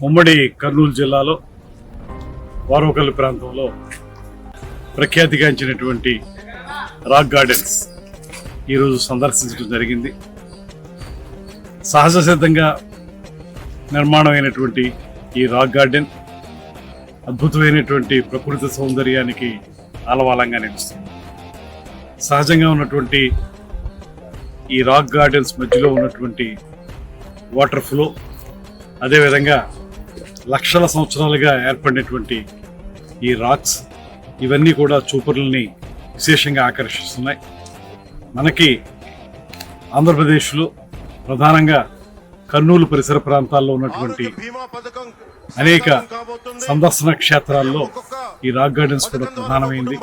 ఉమ్మడి కర్నూలు జిల్లాలో వారోకల్ ప్రాంతంలో ప్రఖ్యాతిగాంచినటువంటి రాక్ గార్డెన్స్ ఈరోజు సందర్శించడం జరిగింది. సహజ సిద్ధంగా నిర్మాణమైనటువంటి ఈ రాక్ గార్డెన్ అద్భుతమైనటువంటి ప్రకృతి సౌందర్యానికి ఆలవాలంగా నిలుస్తుంది. సహజంగా ఉన్నటువంటి ఈ రాక్ గార్డెన్స్ మధ్యలో ఉన్నటువంటి వాటర్ ఫ్లో, అదేవిధంగా లక్షల సంవత్సరాలుగా ఏర్పడినటువంటి ఈ రాక్స్, ఇవన్నీ కూడా చూపరులని విశేషంగా ఆకర్షిస్తున్నాయి. మనకి ఆంధ్రప్రదేశ్లో ప్రధానంగా కర్నూలు పరిసర ప్రాంతాల్లో ఉన్నటువంటి అనేక సందర్శన క్షేత్రాల్లో ఈ రాక్ గార్డెన్స్ కూడా ప్రధానమైంది.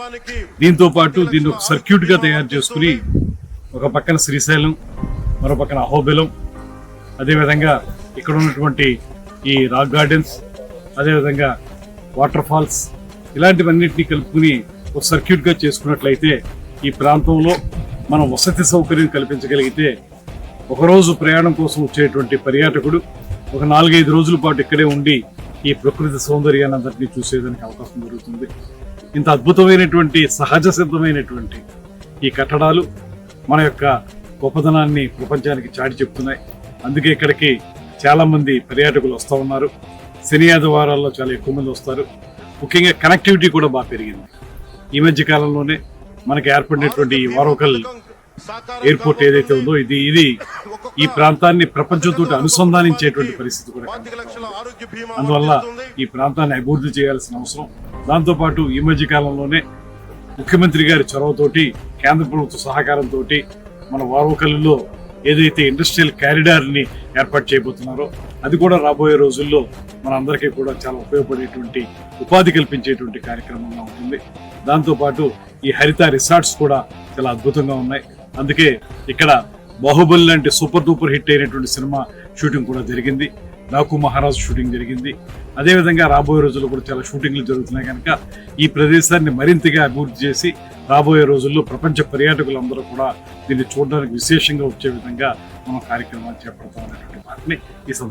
దీంతో పాటు దీన్ని ఒక సర్క్యూట్గా తయారు చేసుకుని ఒక పక్కన శ్రీశైలం, మరో పక్కన అహోబిలం, అదేవిధంగా ఇక్కడ ఉన్నటువంటి ఈ రాక్ గార్డెన్స్, అదేవిధంగా వాటర్ ఫాల్స్, ఇలాంటివన్నింటినీ కలుపుకుని ఒక సర్క్యూట్గా చేసుకున్నట్లయితే ఈ ప్రాంతంలో మనం వసతి సౌకర్యం కల్పించగలిగితే ఒకరోజు ప్రయాణం కోసం వచ్చేటువంటి పర్యాటకుడు ఒక 4-5 రోజుల పాటు ఇక్కడే ఉండి ఈ ప్రకృతి సౌందర్యాన్ని అందరినీ చూసేదానికి అవకాశం జరుగుతుంది. ఇంత అద్భుతమైనటువంటి సహజ సిద్ధమైనటువంటి ఈ కట్టడాలు మన యొక్క గొప్పదనాన్ని ప్రపంచానికి చాటి చెప్తున్నాయి. అందుకే ఇక్కడికి చాలా మంది పర్యాటకులు వస్తూ ఉన్నారు. శని ఆదివారాల్లో చాలా ఎక్కువ మంది వస్తారు. ముఖ్యంగా కనెక్టివిటీ కూడా బాగా పెరిగింది. ఈ మధ్య కాలంలోనే మనకి ఏర్పడినటువంటి ఈ వారోకల్ ఎయిర్పోర్ట్ ఏదైతే ఉందో ఇది ఈ ప్రాంతాన్ని ప్రపంచంతో అనుసంధానించేటువంటి పరిస్థితి కూడా కనిపిస్తుంది. అందువల్ల ఈ ప్రాంతాన్ని అభివృద్ధి చేయాల్సిన అవసరం. దాంతోపాటు ఈ మధ్య కాలంలోనే ముఖ్యమంత్రి గారి చొరవతోటి, కేంద్ర ప్రభుత్వ సహకారంతో మన వారోకల్లో ఏదైతే ఇండస్ట్రియల్ కారిడార్ని ఏర్పాటు చేయబోతున్నారో అది కూడా రాబోయే రోజుల్లో మన అందరికీ కూడా చాలా ఉపయోగపడేటువంటి, ఉపాధి కల్పించేటువంటి కార్యక్రమంగా ఉంటుంది. దాంతోపాటు ఈ హరిత రిసార్ట్స్ కూడా చాలా అద్భుతంగా ఉన్నాయి. అందుకే ఇక్కడ బాహుబలి లాంటి సూపర్ డూపర్ హిట్ అయినటువంటి సినిమా షూటింగ్ కూడా జరిగింది. డాకు మహారాజ్ షూటింగ్ జరిగింది. అదేవిధంగా రాబోయే రోజుల్లో కూడా చాలా షూటింగ్లు జరుగుతున్నాయి. కనుక ఈ ప్రదేశాన్ని మరింతగా అభివృద్ధి చేసి రాబోయే రోజుల్లో ప్రపంచ పర్యాటకులందరూ కూడా దీన్ని చూడడానికి విశేషంగా వచ్చే విధంగా మనం కార్యక్రమాలు చేపడతాం అనేటువంటి వాటిని ఈ సందర్భంగా